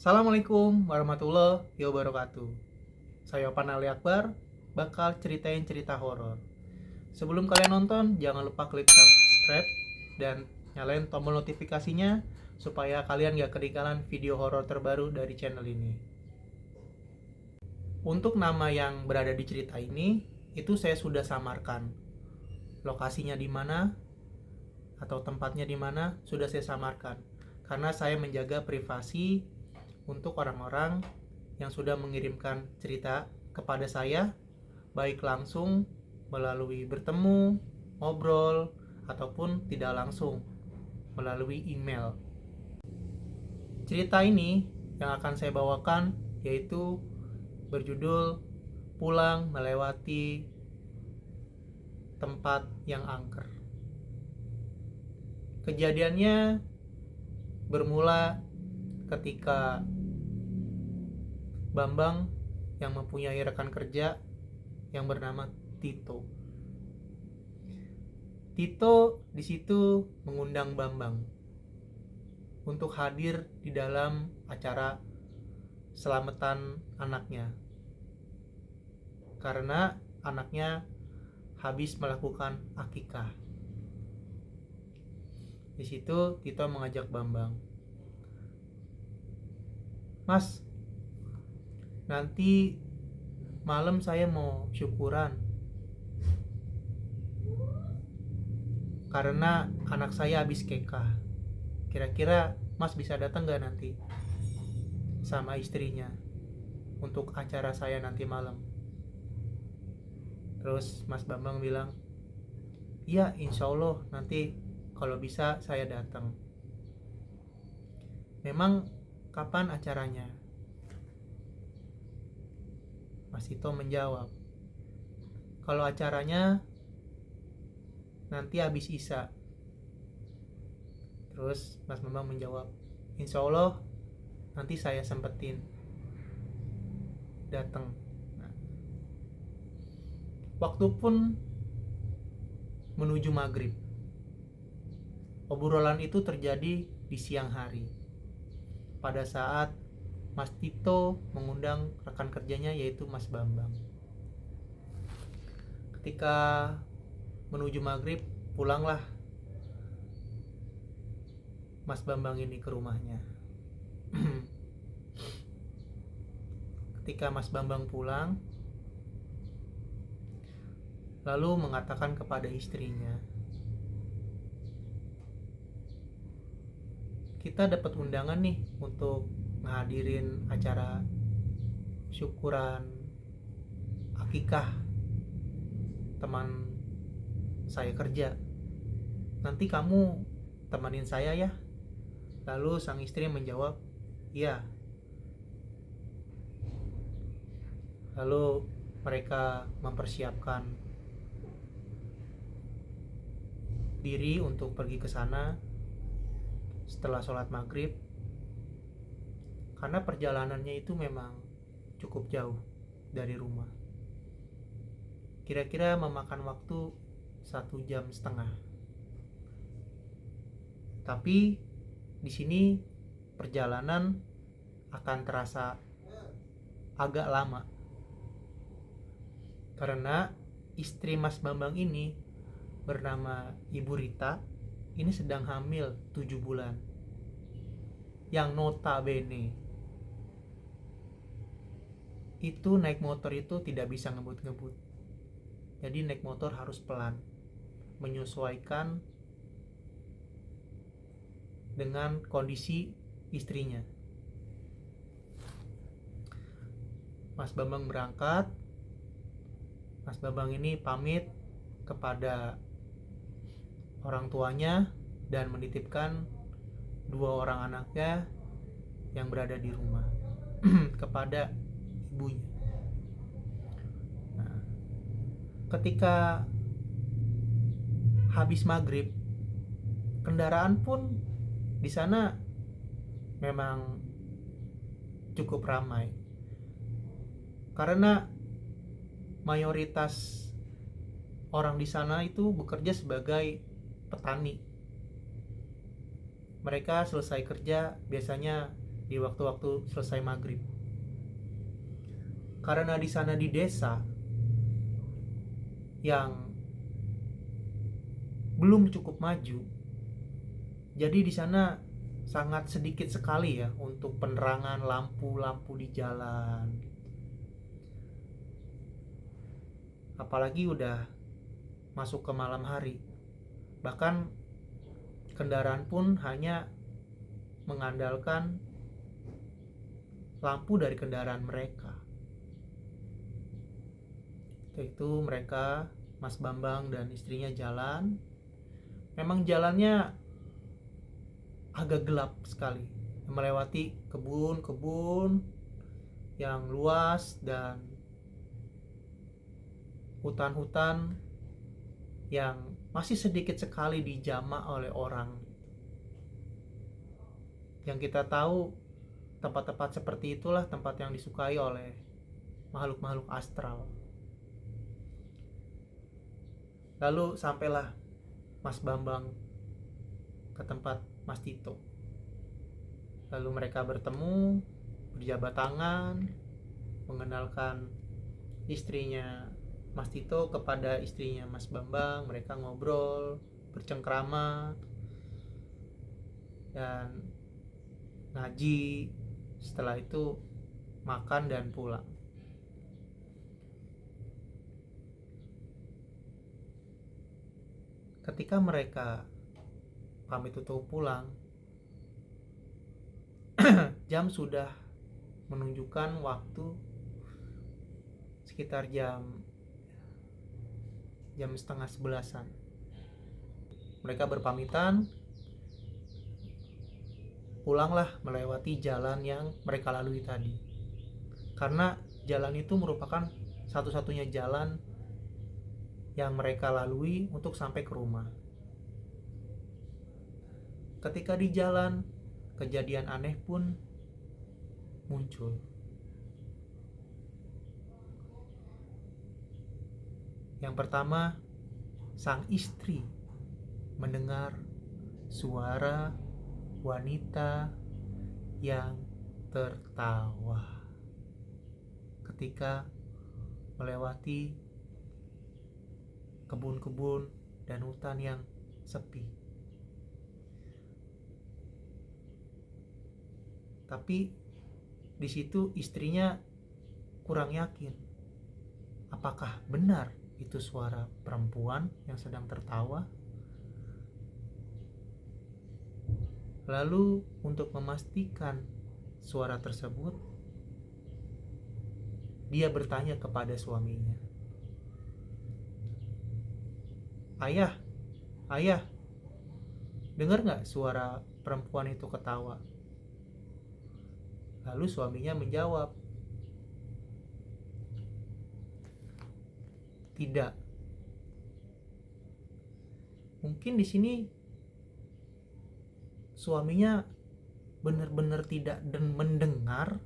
Assalamualaikum warahmatullahi wabarakatuh. Saya Opan Ali Akbar, bakal ceritain cerita horor. Sebelum kalian nonton, jangan lupa klik subscribe dan nyalain tombol notifikasinya supaya kalian gak ketinggalan video horor terbaru dari channel ini. Untuk nama yang berada di cerita ini, itu saya sudah samarkan. Lokasinya di mana atau tempatnya di mana sudah saya samarkan. Karena saya menjaga privasi untuk orang-orang yang sudah mengirimkan cerita kepada saya, baik langsung melalui bertemu, ngobrol, ataupun tidak langsung melalui email. Cerita ini yang akan saya bawakan yaitu berjudul Pulang Melewati Tempat yang Angker. Kejadiannya bermula ketika Bambang yang mempunyai rekan kerja yang bernama Tito. Tito di situ mengundang Bambang untuk hadir di dalam acara selamatan anaknya. Karena anaknya habis melakukan akikah. Di situ Tito mengajak Bambang, "Mas, nanti malam saya mau syukuran karena anak saya habis kekah. Kira-kira Mas bisa datang gak nanti sama istrinya untuk acara saya nanti malam?" Terus Mas Bambang bilang, "Iya, insya Allah nanti kalau bisa saya datang." "Memang kapan acaranya?" Mas Tito menjawab, "Kalau acaranya nanti habis Isya." Terus Mas Bambang menjawab, "Insya Allah nanti saya sempetin datang." Nah, waktu pun menuju maghrib. Obrolan itu terjadi di siang hari pada saat Mas Tito mengundang rekan kerjanya yaitu Mas Bambang. Ketika menuju maghrib, pulanglah Mas Bambang ini ke rumahnya. Ketika Mas Bambang pulang, lalu mengatakan kepada istrinya, "Kita dapat undangan nih untuk ngehadirin acara syukuran akikah teman saya kerja. Nanti kamu temanin saya ya." Lalu sang istri menjawab, "Iya." Lalu mereka mempersiapkan diri untuk pergi ke sana setelah sholat maghrib. Karena perjalanannya itu memang cukup jauh dari rumah. Kira-kira memakan waktu 1,5 jam. Tapi di sini perjalanan akan terasa agak lama karena istri Mas Bambang ini bernama Ibu Rita ini sedang hamil 7 bulan, yang notabene itu naik motor itu tidak bisa ngebut-ngebut. Jadi naik motor harus pelan, menyesuaikan dengan kondisi istrinya. Mas Bambang berangkat. Mas Bambang ini pamit kepada orang tuanya dan menitipkan 2 orang anaknya yang berada di rumah kepada ibunya. Nah, ketika habis maghrib, kendaraan pun di sana memang cukup ramai karena mayoritas orang di sana itu bekerja sebagai petani. Mereka selesai kerja biasanya di waktu-waktu selesai maghrib. Karena di sana di desa yang belum cukup maju, jadi di sana sangat sedikit sekali ya untuk penerangan lampu-lampu di jalan. Apalagi udah masuk ke malam hari. Bahkan kendaraan pun hanya mengandalkan lampu dari kendaraan mereka. Itu mereka, Mas Bambang dan istrinya jalan. Memang jalannya agak gelap sekali, melewati kebun-kebun yang luas dan hutan-hutan yang masih sedikit sekali dijamah oleh orang. Yang kita tahu tempat-tempat seperti itulah tempat yang disukai oleh makhluk-makhluk astral. Lalu sampailah Mas Bambang ke tempat Mas Tito. Lalu mereka bertemu, berjabat tangan, mengenalkan istrinya Mas Tito kepada istrinya Mas Bambang. Mereka ngobrol, bercengkrama, dan ngaji. Setelah itu makan dan pulang. Ketika mereka pamit untuk pulang, jam sudah menunjukkan waktu sekitar jam setengah 11-an. Mereka berpamitan, pulanglah melewati jalan yang mereka lalui tadi. Karena jalan itu merupakan satu-satunya jalan yang mereka lalui untuk sampai ke rumah. Ketika di jalan, kejadian aneh pun muncul. Yang pertama, sang istri mendengar suara wanita yang tertawa ketika melewati kebun-kebun dan hutan yang sepi. Tapi di situ istrinya kurang yakin. Apakah benar itu suara perempuan yang sedang tertawa? Lalu untuk memastikan suara tersebut, dia bertanya kepada suaminya, Ayah, dengar gak suara perempuan itu ketawa? Lalu suaminya menjawab, tidak. Mungkin di sini suaminya benar-benar tidak mendengar,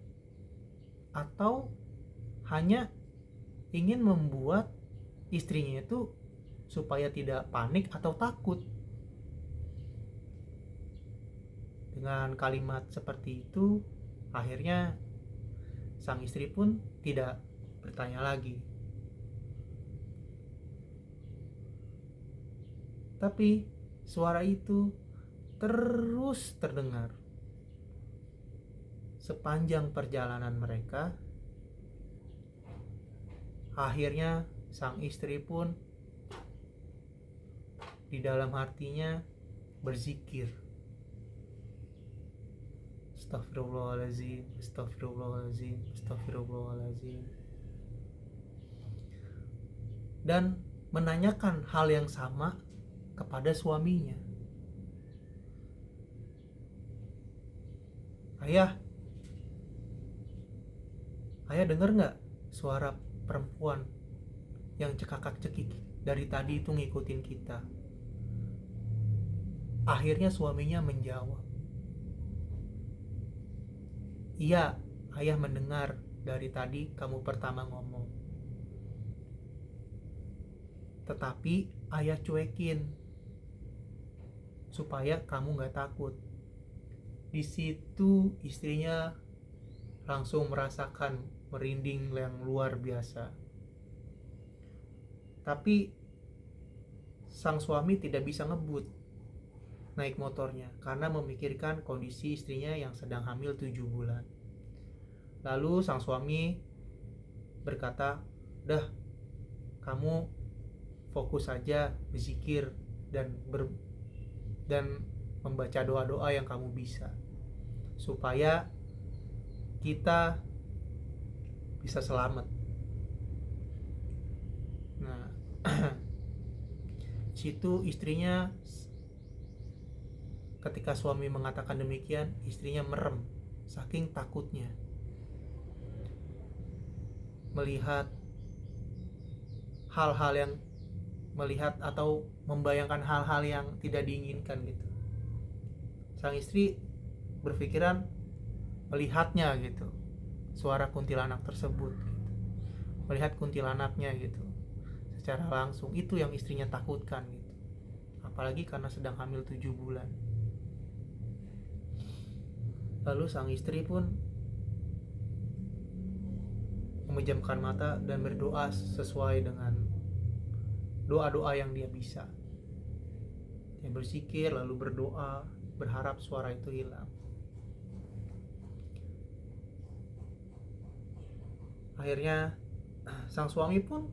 atau hanya ingin membuat istrinya itu supaya tidak panik atau takut. Dengan kalimat seperti itu, akhirnya sang istri pun tidak bertanya lagi. Tapi suara itu terus terdengar sepanjang perjalanan mereka. Akhirnya sang istri pun di dalam hatinya berzikir, Astagfirullahaladzim, Astagfirullahaladzim, Astagfirullahaladzim, dan menanyakan hal yang sama kepada suaminya. Ayah dengar gak suara perempuan yang cekakak-cekik dari tadi itu ngikutin kita? Akhirnya suaminya menjawab, iya, ayah mendengar dari tadi kamu pertama ngomong. Tetapi ayah cuekin supaya kamu gak takut. Di situ istrinya langsung merasakan merinding yang luar biasa. Tapi sang suami tidak bisa ngebut naik motornya karena memikirkan kondisi istrinya yang sedang hamil 7 bulan. Lalu sang suami berkata, "Dah, kamu fokus saja berzikir dan membaca doa-doa yang kamu bisa supaya kita bisa selamat." Nah, situ istrinya, ketika suami mengatakan demikian, istrinya merem saking takutnya melihat hal-hal yang melihat atau membayangkan hal-hal yang tidak diinginkan gitu. Sang istri berpikiran melihatnya gitu, suara kuntilanak tersebut gitu. Melihat kuntilanaknya gitu secara langsung, itu yang istrinya takutkan gitu. Apalagi karena sedang hamil 7 bulan. Lalu sang istri pun memejamkan mata dan berdoa sesuai dengan doa-doa yang dia bisa. Dia berzikir lalu berdoa, berharap suara itu hilang. Akhirnya sang suami pun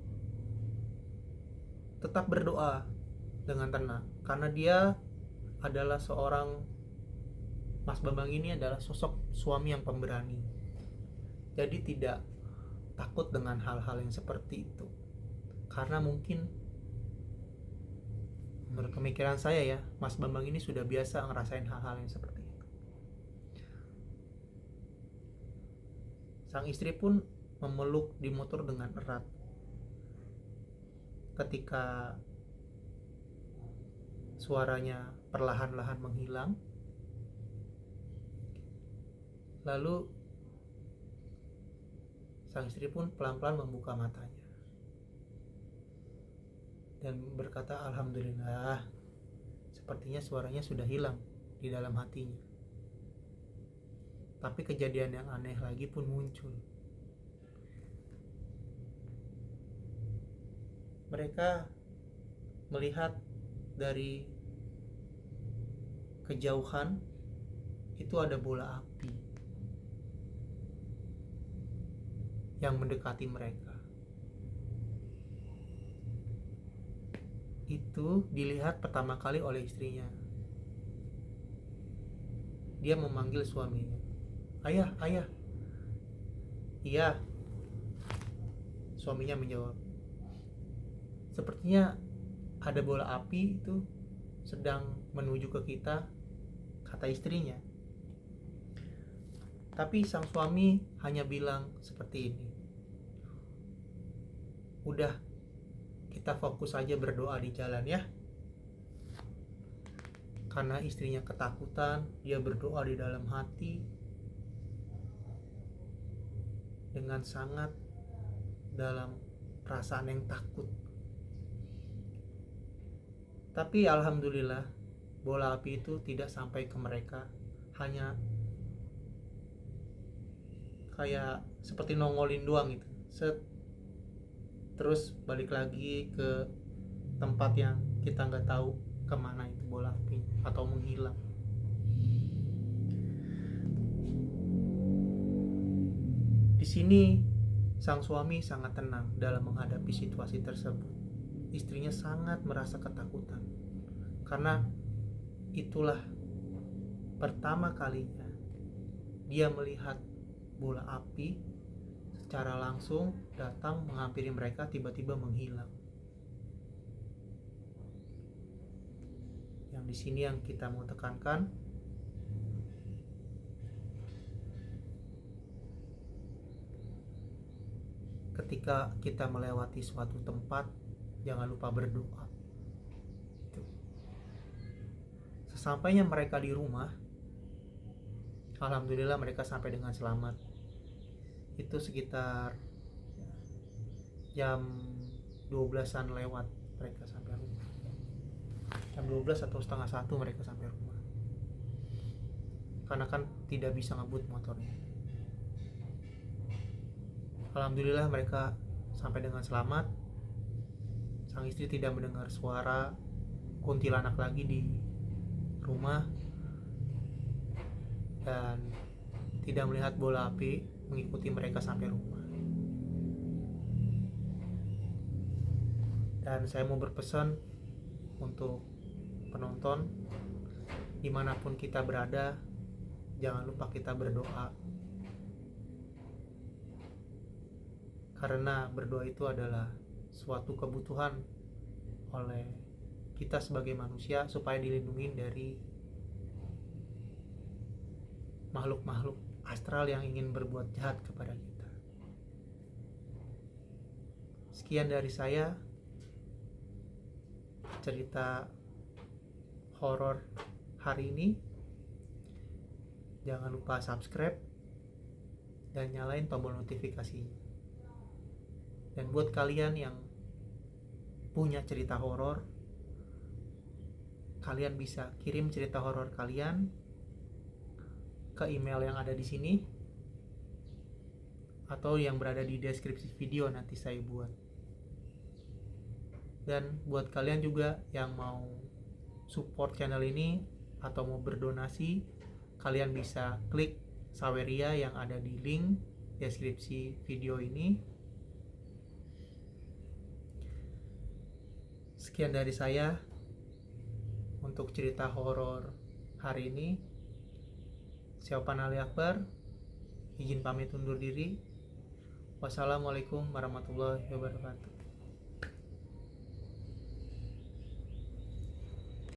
tetap berdoa dengan tenang karena dia adalah seorang, Mas Bambang ini adalah sosok suami yang pemberani. Jadi tidak takut dengan hal-hal yang seperti itu. Karena mungkin menurut pemikiran saya ya, Mas Bambang ini sudah biasa ngerasain hal-hal yang seperti itu. Sang istri pun memeluk di motor dengan erat. Ketika suaranya perlahan-lahan menghilang, lalu sang istri pun pelan-pelan membuka matanya dan berkata, "Alhamdulillah, sepertinya suaranya sudah hilang di dalam hatinya." Tapi kejadian yang aneh lagi pun muncul. Mereka melihat dari kejauhan itu ada bola api yang mendekati mereka. Itu dilihat pertama kali oleh istrinya. Dia memanggil suaminya, "Ayah, ayah." "Iya." Suaminya menjawab. "Sepertinya ada bola api itu sedang menuju ke kita," kata istrinya. Tapi sang suami hanya bilang seperti ini, "Udah, kita fokus aja berdoa di jalan ya." Karena istrinya ketakutan, dia berdoa di dalam hati dengan sangat dalam perasaan yang takut. Tapi alhamdulillah, bola api itu tidak sampai ke mereka, hanya kayak seperti nongolin doang gitu. Set, terus balik lagi ke tempat yang kita nggak tahu kemana itu bola api atau menghilang. Di sini sang suami sangat tenang dalam menghadapi situasi tersebut. Istrinya sangat merasa ketakutan karena itulah pertama kalinya dia melihat bola api secara langsung datang menghampiri mereka, tiba-tiba menghilang. Yang di sini yang kita mau tekankan, ketika kita melewati suatu tempat, jangan lupa berdoa. Sesampainya mereka di rumah, alhamdulillah mereka sampai dengan selamat. Itu sekitar jam 12-an lewat mereka sampai rumah. Jam 12 atau setengah 1 mereka sampai rumah. karena kan tidak bisa ngebut motornya. Alhamdulillah mereka sampai dengan selamat. Sang istri tidak mendengar suara kuntilanak lagi di rumah dan tidak melihat bola api mengikuti mereka sampai rumah. Dan saya mau berpesan untuk penonton, dimanapun kita berada, jangan lupa kita berdoa, karena berdoa itu adalah suatu kebutuhan oleh kita sebagai manusia supaya dilindungi dari makhluk-makhluk astral yang ingin berbuat jahat kepada kita. Sekian dari saya, cerita horor hari ini. Jangan lupa subscribe dan nyalain tombol notifikasinya. Dan buat kalian yang punya cerita horor, kalian bisa kirim cerita horor kalian ke email yang ada di sini atau yang berada di deskripsi video nanti saya buat. Dan buat kalian juga yang mau support channel ini atau mau berdonasi, kalian bisa klik Saweria yang ada di link deskripsi video ini. Sekian dari saya untuk cerita horor hari ini. Syafan Ali Akbar, izin pamit undur diri. Wassalamualaikum warahmatullahi wabarakatuh.